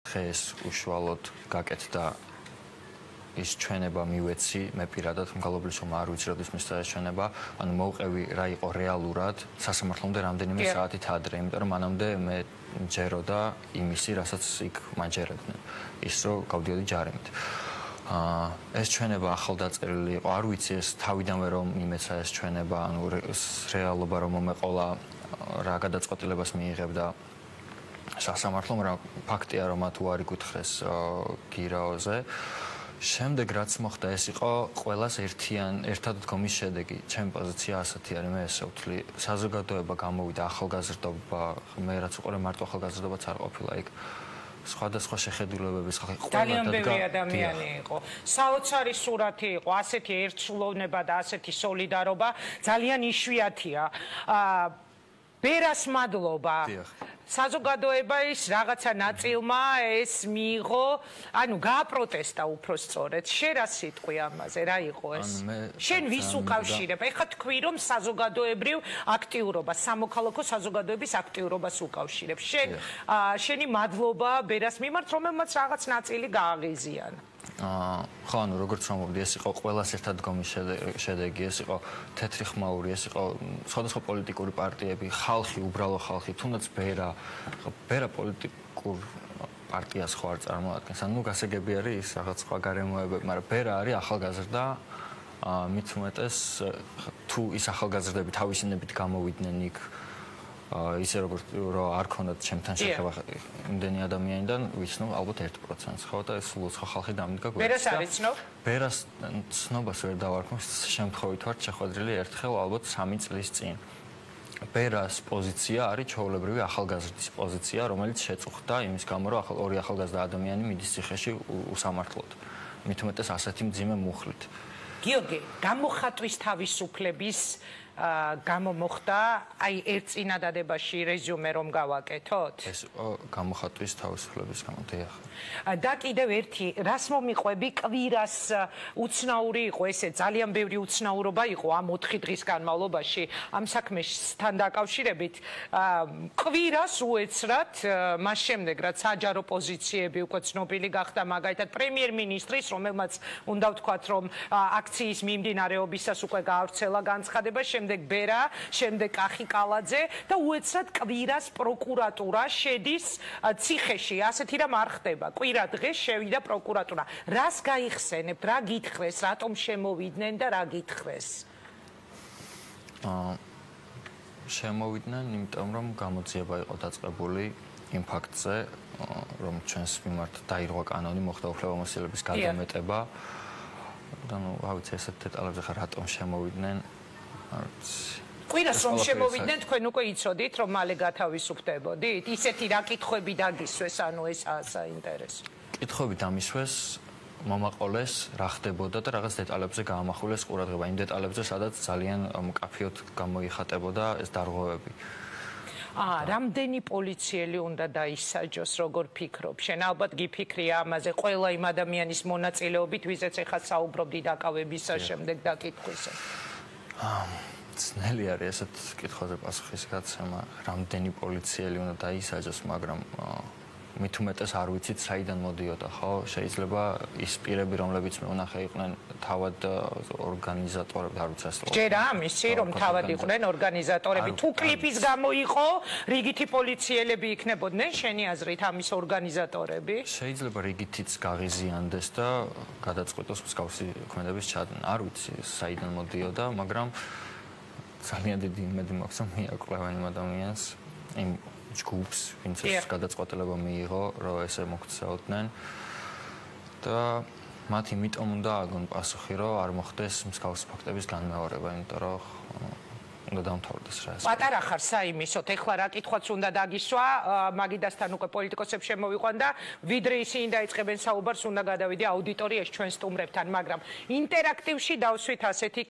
დღეს უშუალოდ გაკეთდა ის ჩვენება მივეცი მე პირადად მგალობლის რომ არ ვიცი როდის მისცა ეს ჩვენება ანუ მოვყევი რა იყო რეალურად სასამართლომდე რამდენიმე საათით ადრე იმიტომ რომ მანამდე მე ჯეროდა იმისი რასაც იქ მაჯერებდნენ ის რომ გავდიოდი ჯარიმით ეს ჩვენება ახალდაწერილი იყო არ ვიცი ეს თავიდანვე რომ იმეცა ეს ჩვენება ანუ რეალობა რომ მომეყოლა რა გადაწყვეტილებას მიიღებდა სასამართლომ რა ფაქტია რომ მათ უარი გითხრეს გირაოზე შემდეგ რაც მოხდა ეს იყო ყველას ერთად დგომის შედეგი ჩემი პოზიცია ასეთი არის მე ესე ვთვლი საზოგადოება გამოვიდა ახალგაზრდობა მე რაც უყურე მარტო ახალგაზრდობაც არ ყოფილა იქ სხვადასხვა შეხედულებების ხალხი ძალიან ბევრი ადამიანი იყო საოცარი სურათი იყო ასეთი ერთსულოვნება და ასეთი სოლიდარობა ძალიან იშვიათია ბერას მადლობა საზოგადოების რაღაცა ნაწილმა ეს მიიღო, ანუ გააპროტესტა უფრო სწორედ. შენ რა სიტყვი ამაზე, რა იყო ეს? შენ ვის უკავშირებ? ეხლა თქვი რომ საზოგადოებრივ აქტიურობა, სამოქალაქო საზოგადოების აქტიურობას უკავშირებ. შენი მადლობა ბერას მიმართ, რომელმაც რაღაც ნაწილი გააღიზიანა. ხო, ანუ როგორც ვამბობდი, ეს იყო ყველას ერთად დგომის შედეგი, ეს იყო თეთრი ხმაური, ეს იყო სხვადასხვა პოლიტიკური პარტიები, ხალხი, უბრალო ხალხი, თუნდაც ბერა პოლიტიკურ პარტიას ხო არ წარმოადგენს. ანუ გასაგები არის ის რაღაც სხვა გარემოებები, მაგრამ ბერა არის ახალგაზრდა, მით უმეტეს თუ ის ახალგაზრდები თავისინებით გამოვიდნენ იქ ისე როგორც რომ არ ქონდათ ჩემთან შეხება იმდენი ადამიანიდან ვიცნობ ალბათ 1%-ს ხო და ეს სულ სხვა ხალხი დამდგა გვერდს. ბერას არის ცნობ? ბერას ცნობას ვერ დავარქმევ, შემთხვევით ვარ შეხვედრილი ერთხელ ალბათ 3 წლის წინ. ბერას პოზიცია არის ჩვეულებრივი ახალგაზრდის პოზიცია, რომელიც შეწუხდა იმის გამო, რომ ორი ახალგაზრდა ადამიანი მიდის ციხეში უსამართლოდ. მით უმეტეს ასეთი მძიმე მუხლით. გიორგი, გამოხატვის თავისუფლების გამო მოხდა, აი ერთ წინადადებაში რეზიუმე რომ გავაკეთოთ? ეს გამოხატვის თავისუფლების გამო დიახ. და კიდევ ერთი, რას მომიყვები კვირას უცნაური იყო ესე, ძალიან ბევრი უცნაურობა იყო ამ 4 დღის განმავლობაში ამ საქმესთან დაკავშირებით. კვირას უეცრად, მას შემდეგ რაც საჯარო პოზიციები უკვე ცნობილი გახდა, მაგალითად პრემიერ-მინისტრის, რომელმაც უნდა ვთქვათ, რომ აქციის მიმდინარეობისას უკვე გაავრცელა განცხადება, შემდეგ ბერა, შემდეგ კახიკალაძე და უეცრად კვირას პროკურატურა შედის ციხეში, ასეთი რამ არ ხდება. კვირა დღეს შევიდა პროკურატურა. რას გაიხსენებთ, რა გითხრეს, რატომ შემოვიდნენ და რა გითხრეს? შემოვიდნენ, იმიტომ რომ გამოძიება იყო დაწყებული იმ ფაქტზე, რომ ჩვენს მიმართ დაირღვა კანონი მოხდა უფლებამოსილების გადამეტება. და ნუ რა ვიცი, ესეთ დეტალებზე ხარ რატომ შემოვიდნენ? კვირას რომ შემოვიდნენ, თქვენ უკვე იცოდით, რომ მალე გათავისუფდებოდით? ისეთი რა კითხვები დაგისვეს, ანუ ეს საინტერესო. კითხვები დამისვეს, მომაყოლეს, რა ხდებოდა და რაღაც დეტალებზე გაამახვილეს ყურადღება. იმ დეტალებზე, სადაც ძალიან მკაფიოდ გამოიხატებოდა ეს დარღვევები. რამდენი პოლიციელი უნდა დაისაჯოს, როგორ ფიქრობ? შენ ალბათ გიფიქრია ამაზე ყველა იმ ადამიანის მონაწილეობით, ვიზეც ეხლა საუბრობდი დაკავების შემდეგ დაკითხვისა. ძნელი არის ესეთ კითხვაზე პასუხის გაცემა, რამდენი პოლიციელი უნდა დაისაჯოს, მაგრამ მით უმეტეს არ ვიცით საიდან მოდიოდა, ხო? შეიძლება ის პირები, რომლებიც მე ვნახე იყვნენ თავად ორგანიზატორები, არ ვიცი ასე. ჯერა ამისი, რომ თავად იყვნენ ორგანიზატორები, თუ კლიპის გამო იყო, რიგითი პოლიციელები იქნებოდნენ, შენი აზრით ამის ორგანიზატორები? შეიძლება რიგითიც გაღიზიანდეს და გადაწყვეტოს მსგავსი ქმედების ჩადენა. არ ვიცი საიდან მოდიოდა, მაგრამ ძალიან დიდი იმედი მაქვს, რომ მიაკვლევენ იმ ადამიანს, იმ ჯგუფს, ვინც ეს გადაწყვეტილება მიიღო, რომ ესე მოქცეოდნენ და მათ იმიტომ უნდა აგონ პასუხი, რომ არ მოხდეს მსგავსი ფაქტების განმეორება, იმიტომ რომ უნდა დამთავრდეს რა. პატარა ხარ საიმისოთ, ეხლა რა კითხვაც უნდა დაგისვა, მაგიდასთან უკვე პოლიტიკოსებს შემოვიყვან და ვიდრე ისინი დაიწყებენ საუბარს, უნდა გადავიდე აუდიტორიაში ჩვენ სტუმრებთან, მაგრამ ინტერაქტივში დავსვით ასეთი